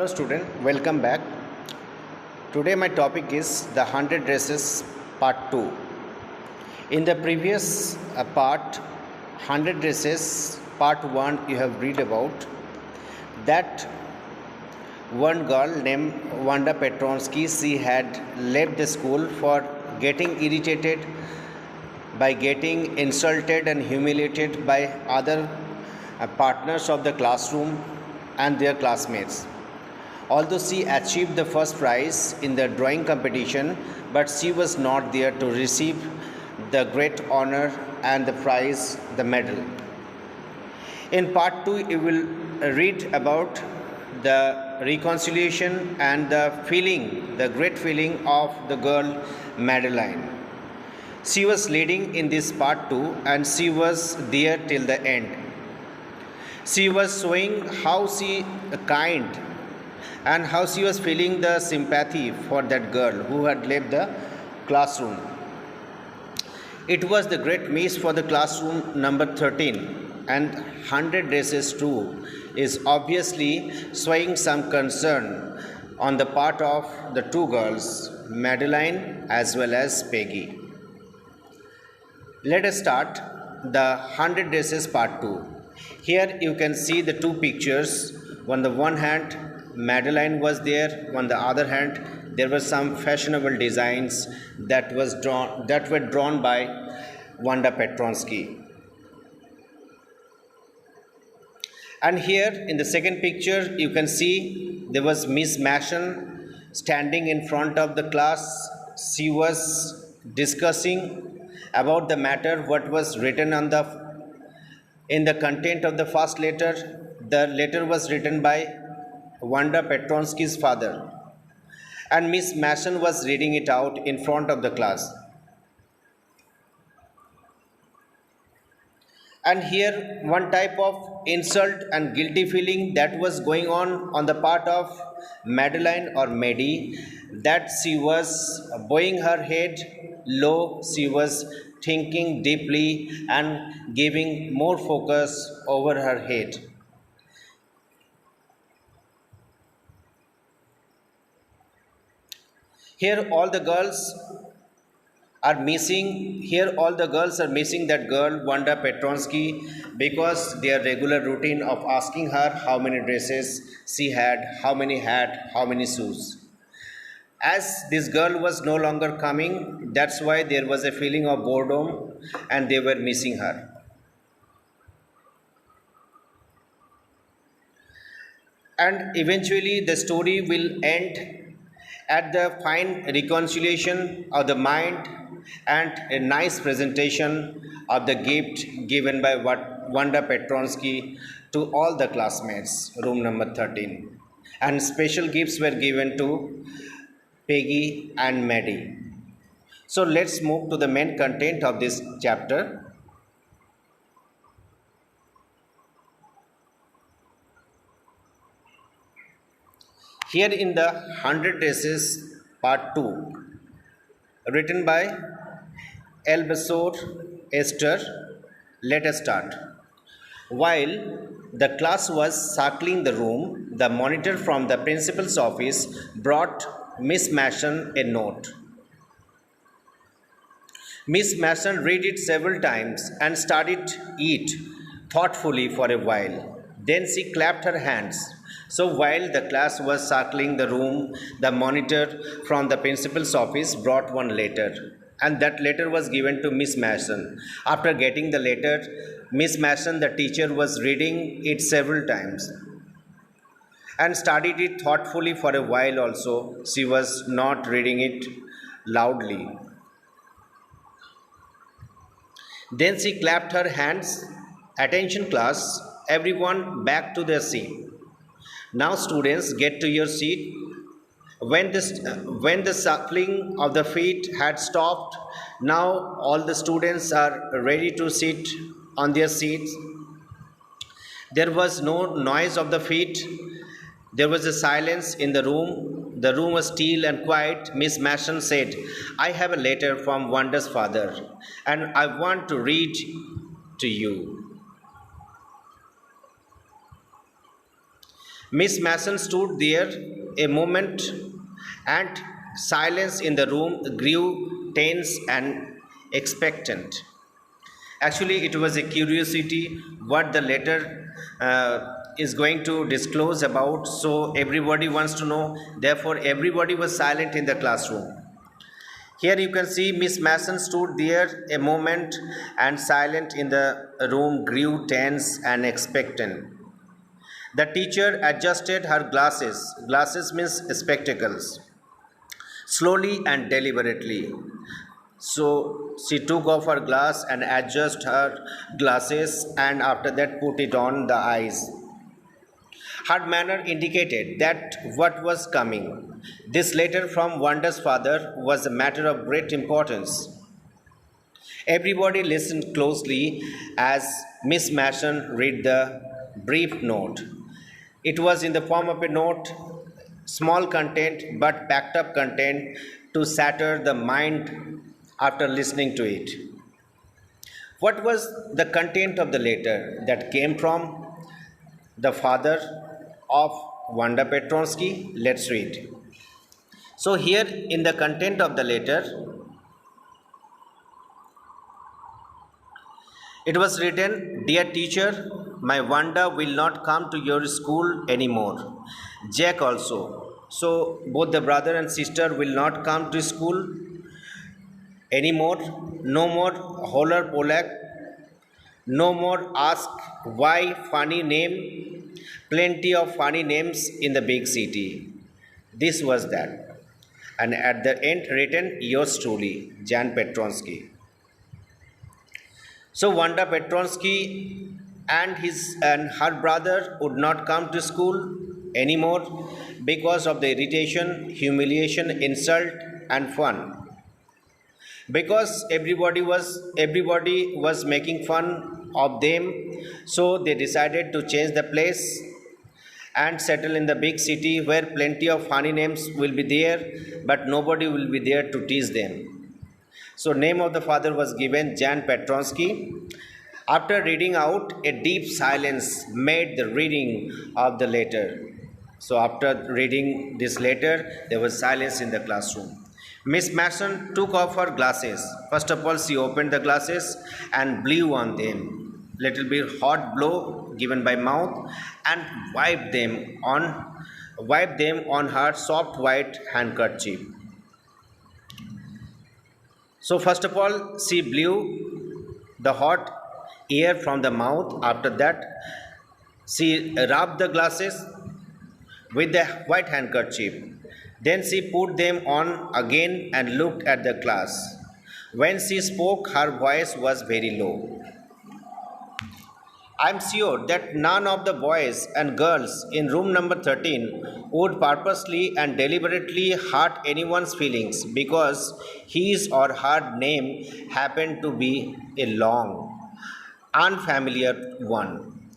Hello student, welcome back. Today my topic is the 100 races part 2. In the previous part 100 races part 1 you have read about that one girl named Wanda Petronsky, she had left the school for getting irritated by getting insulted and humiliated by other partners of the classroom and their classmates. Although she achieved the first prize in the drawing competition, but she was not there to receive the great honor and the prize, the medal. In part 2, you will read about the reconciliation and the feeling, the great feeling of the girl Madeline. She was leading in this part 2 and she was there till the end. She was showing how she kind and how she was feeling the sympathy for that girl who had left the classroom. It was the great miss for the classroom number 13, and 100 races too is obviously showing some concern on the part of the two girls, Madeline as well as Peggy. Let us start the 100 races part 2. Here you can see the two pictures. On the one hand, Madeline was there. On the other hand, there were some fashionable designs that were drawn by Wanda Petronsky. And here in the second picture, you can see there was Miss Mason standing in front of the class. She was discussing about the matter what was written in the content of the first letter. The letter was written by Wanda Petronsky's father, and Miss Mason was reading it out in front of the class. And here one type of insult and guilty feeling that was going on the part of Madeline or Maddie, that she was bowing her head low, she was thinking deeply and giving more focus over her head. Here all the girls all the girls are missing that girl Wanda Petronsky, because their regular routine of asking her how many dresses she had, how many hat, how many shoes. As this girl was no longer coming, that's why there was a feeling of boredom and they were missing her. And eventually the story will end at the fine reconciliation of the mind and a nice presentation of the gift given by Wanda Petronsky to all the classmates, room number 13. And special gifts were given to Peggy and Maddie. So let's move to the main content of this chapter. Here in the 100 Races Part 2, written by Elbasor Esther, let us start. While the class was circling the room, the monitor from the principal's office brought Miss Mason a note. Miss Mason read it several times and studied it thoughtfully for a while. Then she clapped her hands. So while the class was circling the room, the monitor from the principal's office brought one letter, and that letter was given to Miss Mason. After getting the letter, Miss Mason, the teacher, was reading it several times and studied it thoughtfully for a while also. She was not reading it loudly. Then she clapped her hands. Attention class, everyone back to their seat. Now students, get to your seat. When the shuffling of the feet had stopped, now all the students are ready to sit on their seats. There was no noise of the feet. There was a silence in the room. The room was still and quiet. Miss Mason said, "I have a letter from Wanda's father, and I want to read to you." Miss Mason stood there a moment, and silence in the room grew tense and expectant. Actually, it was a curiosity what the letter is going to disclose about, so everybody wants to know. Therefore, everybody was silent in the classroom. Here you can see Miss Mason stood there a moment, and silent in the room grew tense and expectant. The teacher adjusted her glasses. Glasses means spectacles. Slowly and deliberately. So she took off her glass and adjusted her glasses, and after that put it on the eyes. Her manner indicated that what was coming. This letter from Wanda's father was a matter of great importance. Everybody listened closely as Miss Mason read the brief note. It was in the form of a note, small content but packed up content to shatter the mind after listening to it. What was the content of the letter that came from the father of Wanda Petronsky? Let's read. So, here in the content of the letter, it was written, Dear teacher, my Wanda will not come to your school anymore. Jack also. So, both the brother and sister will not come to school anymore. No more holler Polak. No more ask why funny name. Plenty of funny names in the big city. This was that. And at the end, written yours truly, Jan Petronsky. So Wanda Petronsky and her brother would not come to school anymore because of the irritation, humiliation, insult, and fun. Because everybody was making fun of them, so they decided to change the place and settle in the big city where plenty of funny names will be there, but nobody will be there to tease them. So name of the father was given Jan Petronsky. After reading out, a deep silence made the reading of the letter. So after reading this letter, there was silence in the classroom. Miss Mason took off her glasses. First of all, she opened the glasses and blew on them. Little bit hot blow given by mouth, and wiped them on her soft white handkerchief. So first of all, she blew the hot air from the mouth. After that, she rubbed the glasses with the white handkerchief. Then she put them on again and looked at the class. When she spoke, her voice was very low. I am sure that none of the boys and girls in room number 13 would purposely and deliberately hurt anyone's feelings because his or her name happened to be a long, unfamiliar one.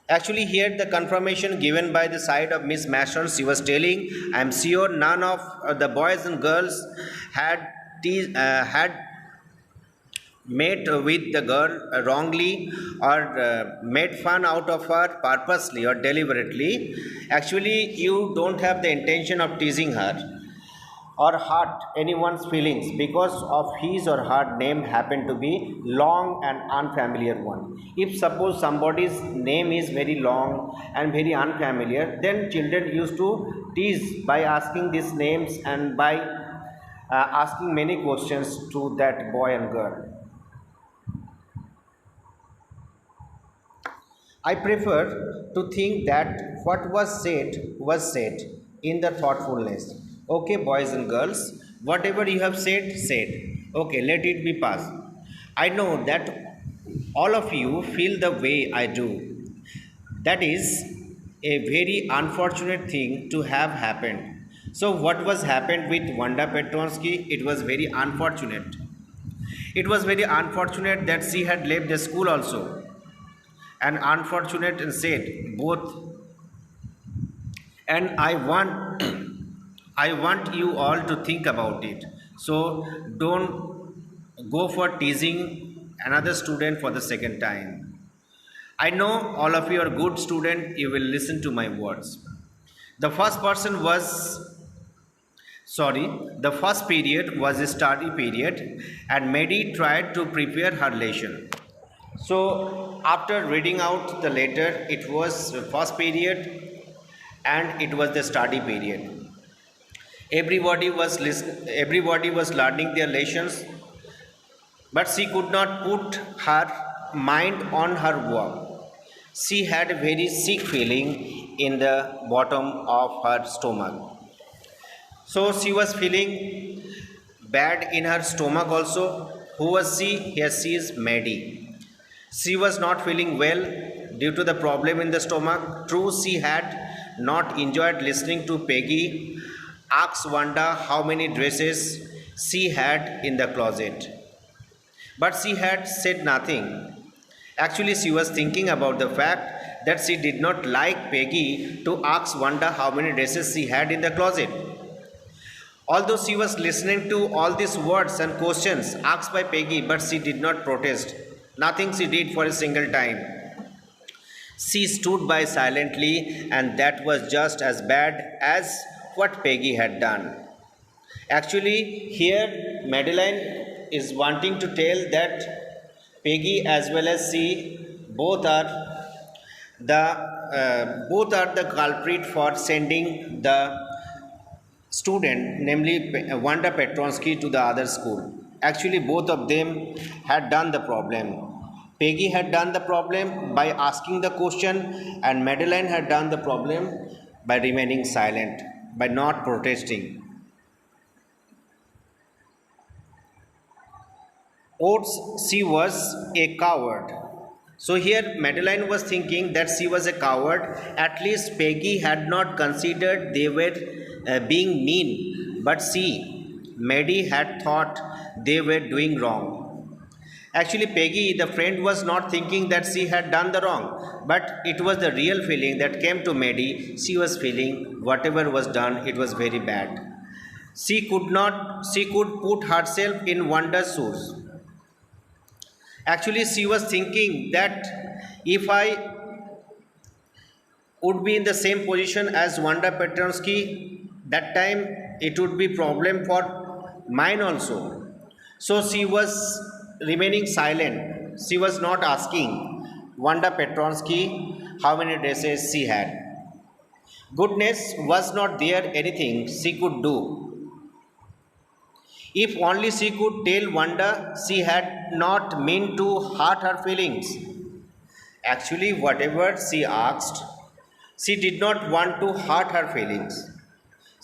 Actually, here the confirmation given by the side of Miss Mason, she was telling, I am sure none of the boys and girls had met with the girl wrongly or made fun out of her purposely or deliberately. Actually, you don't have the intention of teasing her or hurt anyone's feelings because of his or her name happen to be long and unfamiliar one. If suppose somebody's name is very long and very unfamiliar, then children used to tease by asking these names and by asking many questions to that boy and girl. I prefer to think that what was said in the thoughtfulness. Okay, boys and girls, whatever you have said. Okay, let it be passed. I know that all of you feel the way I do. That is a very unfortunate thing to have happened. So, what was happened with Wanda Petronsky? It was very unfortunate. It was very unfortunate that she had left the school also, and unfortunate and said both. And I want you all to think about it. So don't go for teasing another student for the second time. I know all of you are good student, you will listen to my words. The first person was sorry, the first period was a study period and Mary tried to prepare her lesson. So after reading out the letter, it was the first period and it was the study period. Everybody was learning their lessons, but she could not put her mind on her work. She had a very sick feeling in the bottom of her stomach. So she was feeling bad in her stomach also. Who was she? Here she is Maddie. She was not feeling well due to the problem in the stomach. True, she had not enjoyed listening to Peggy ask Wanda how many dresses she had in the closet. But she had said nothing. Actually, she was thinking about the fact that she did not like Peggy to ask Wanda how many dresses she had in the closet. Although she was listening to all these words and questions asked by Peggy, but she did not protest. Nothing she did for a single time. She stood by silently, and that was just as bad as what Peggy had done. Actually, here Madeline is wanting to tell that Peggy as well as she both are the culprit for sending the student, namely Wanda Petronsky, to the other school. Actually, both of them had done the problem. Peggy had done the problem by asking the question, and Madeline had done the problem by remaining silent, by not protesting. Oates, she was a coward. So here Madeline was thinking that she was a coward. At least Peggy had not considered they were being mean, but she, Maddie, had thought they were doing wrong. Actually, Peggy, the friend, was not thinking that she had done the wrong, but it was the real feeling that came to Maddie. She was feeling whatever was done, it was very bad. She could put herself in Wanda's shoes. Actually, she was thinking that if I would be in the same position as Wanda Petronsky, that time it would be problem for mine also. So she was remaining silent. She was not asking Wanda Petronsky how many dresses she had. Goodness, was not there anything she could do? If only she could tell Wanda she had not meant to hurt her feelings. Actually, whatever she asked, she did not want to hurt her feelings.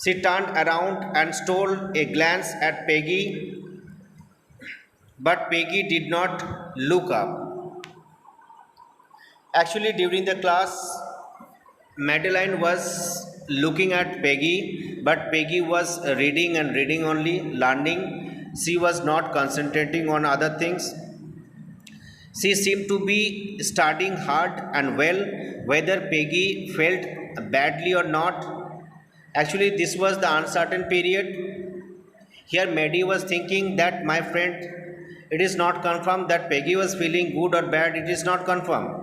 She turned around and stole a glance at Peggy, but Peggy did not look up. Actually, during the class, Madeline was looking at Peggy, but Peggy was reading and reading only, learning. She was not concentrating on other things. She seemed to be studying hard and well, whether Peggy felt badly or not. Actually, this was the uncertain period. Here, Maddie was thinking that my friend, it is not confirmed that Peggy was feeling good or bad, it is not confirmed.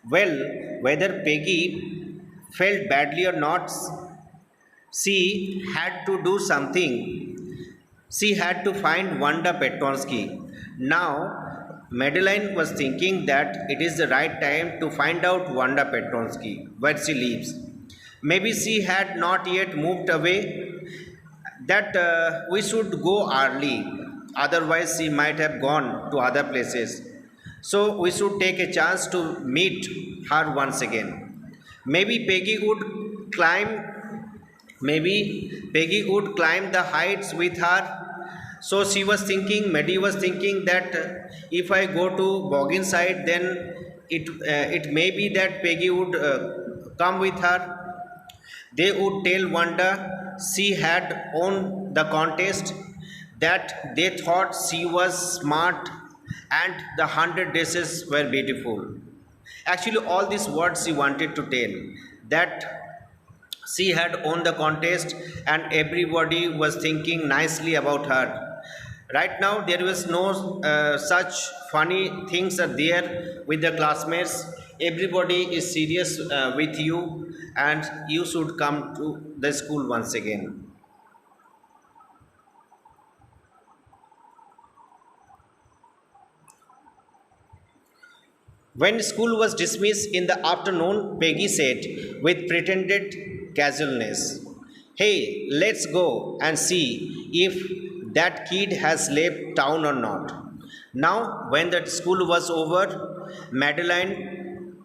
Well, whether Peggy felt badly or not, she had to do something. She had to find Wanda Petronsky. Now, Madeline was thinking that it is the right time to find out Wanda Petronsky, where she lives. Maybe she had not yet moved away, that we should go early, otherwise, she might have gone to other places. So, we should take a chance to meet her once again. Maybe Peggy would climb Maybe Peggy would climb the heights with her. So she was thinking, Maddie was thinking that if I go to Boggin side, then it may be that Peggy would come with her. They would tell Wanda she had won the contest, that they thought she was smart and the 100 dresses were beautiful. Actually, all these words she wanted to tell, that she had won the contest and everybody was thinking nicely about her. Right now, there was no such funny things are there with the classmates. Everybody is serious with you, and you should come to the school once again. When school was dismissed in the afternoon, Peggy said with pretended casualness, "Hey, let's go and see if that kid has left town or not." Now, when the school was over, Madeline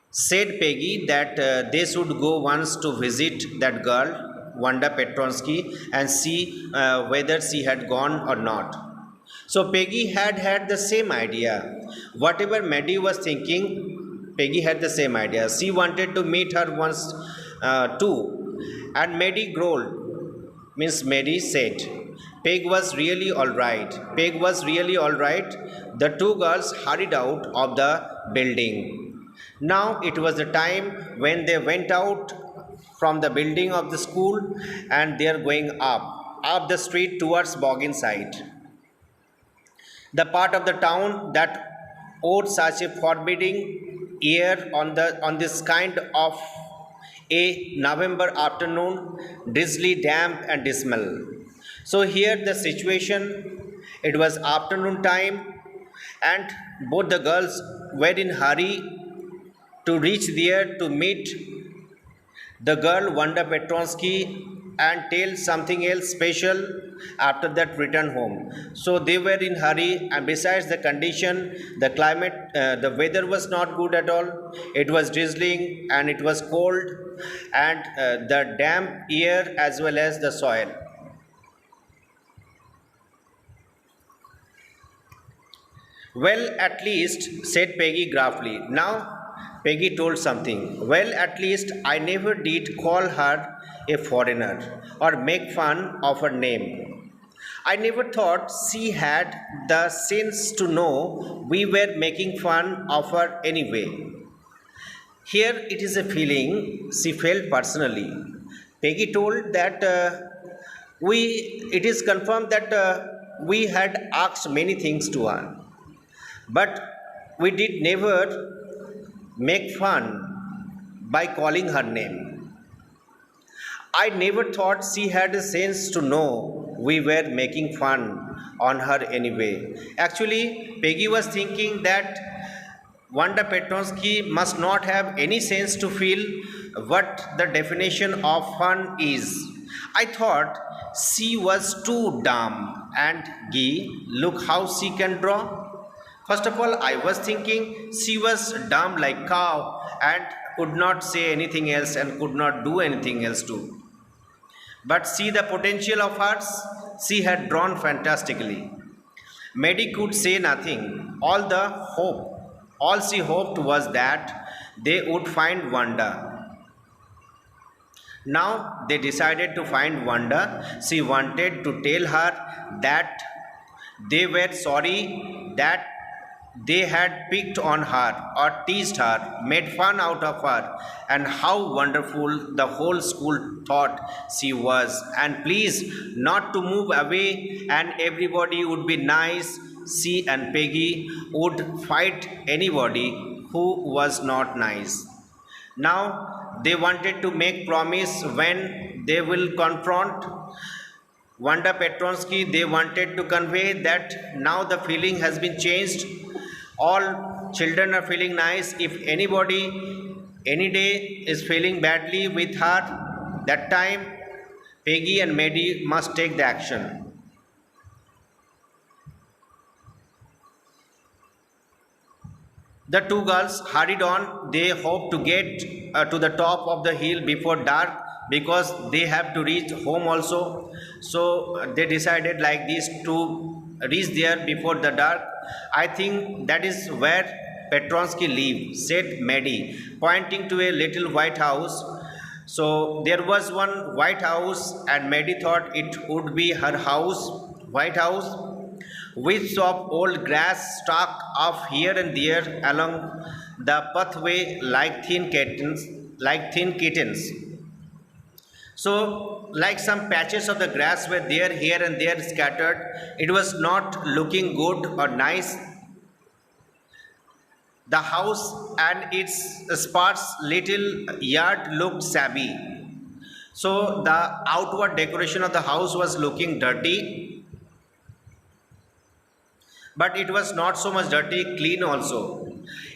said Peggy that they should go once to visit that girl, Wanda Petronsky, and see whether she had gone or not. So Peggy had the same idea. Whatever Maddie was thinking, Peggy had the same idea. She wanted to meet her once too. And Maddie growled, means Maddie said, Peg was really alright. Peg was really alright. The two girls hurried out of the building. Now it was the time when they went out from the building of the school and they are going up the street towards Boggin side, the part of the town that owed such a forbidding air on this kind of a November afternoon, drizzly, damp and dismal. So here the situation, it was afternoon time, and both the girls were in hurry to reach there to meet the girl Wanda Petronsky and tell something else special after that return home. So they were in hurry, and besides the condition, the climate, the weather was not good at all. It was drizzling and it was cold, and the damp air as well as the soil. Well, at least, said Peggy gruffly. Now, Peggy told something. Well, at least I never did call her a foreigner or make fun of her name. I never thought she had the sense to know we were making fun of her anyway. Here it is a feeling she felt personally. Peggy told that it is confirmed that we had asked many things to her, but we did never make fun by calling her name. I never thought she had a sense to know we were making fun on her anyway. Actually, Peggy was thinking that Wanda Petronsky must not have any sense to feel what the definition of fun is. I thought she was too dumb, and Gee, look how she can draw. First of all, I was thinking she was dumb like cow and could not say anything else and could not do anything else too. But see the potential of hers, she had drawn fantastically. Maddie could say nothing. All she hoped was that they would find Wanda. Now they decided to find Wanda. She wanted to tell her that they were sorry that they had picked on her or teased her, made fun out of her, and how wonderful the whole school thought she was. And please not to move away, and everybody would be nice. She and Peggy would fight anybody who was not nice. Now they wanted to make promise when they will confront Wanda Petronsky. They wanted to convey that now the feeling has been changed. All children are feeling nice. If anybody any day is feeling badly with her, that time Peggy and Maddie must take the action. The two girls hurried on. They hoped to get to the top of the hill before dark because they have to reach home also. So they decided like this to reach there before the dark. I think that is where Petronsky lives, said Maddie, pointing to a little white house. So there was one white house, and Maddie thought it would be her house, White House, wisps of old grass stuck off here and there along the pathway like thin kittens. So like some patches of the grass were there, here and there scattered. It was not looking good or nice. The house and its sparse little yard looked shabby. So the outward decoration of the house was looking dirty, but it was not so much dirty, clean also.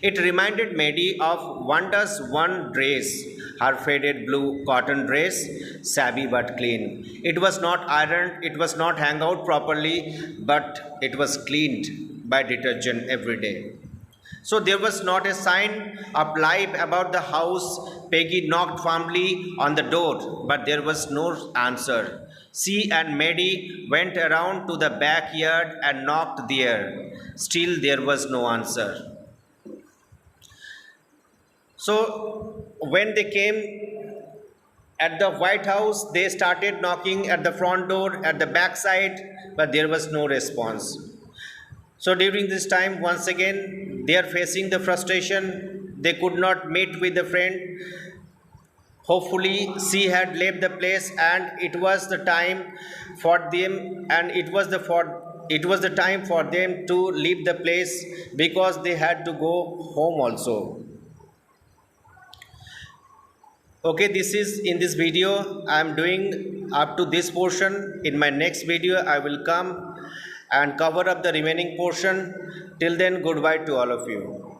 It reminded Maddie of Wanda's one dress, her faded blue cotton dress, shabby but clean. It was not ironed, it was not hung out properly, but it was cleaned by detergent every day. So there was not a sign of life about the house. Peggy knocked firmly on the door, but there was no answer. She and Maddie went around to the backyard and knocked there. Still, there was no answer. So, when they came at the White House, they started knocking at the front door, at the back side, but there was no response. So during this time, once again, they are facing the frustration. They could not meet with the friend. Hopefully, she had left the place, and it was the time for them, and it was the time for them to leave the place because they had to go home also. Okay, this is in this video I am doing up to this portion. In my next video, I will come and cover up the remaining portion. Till then, goodbye to all of you.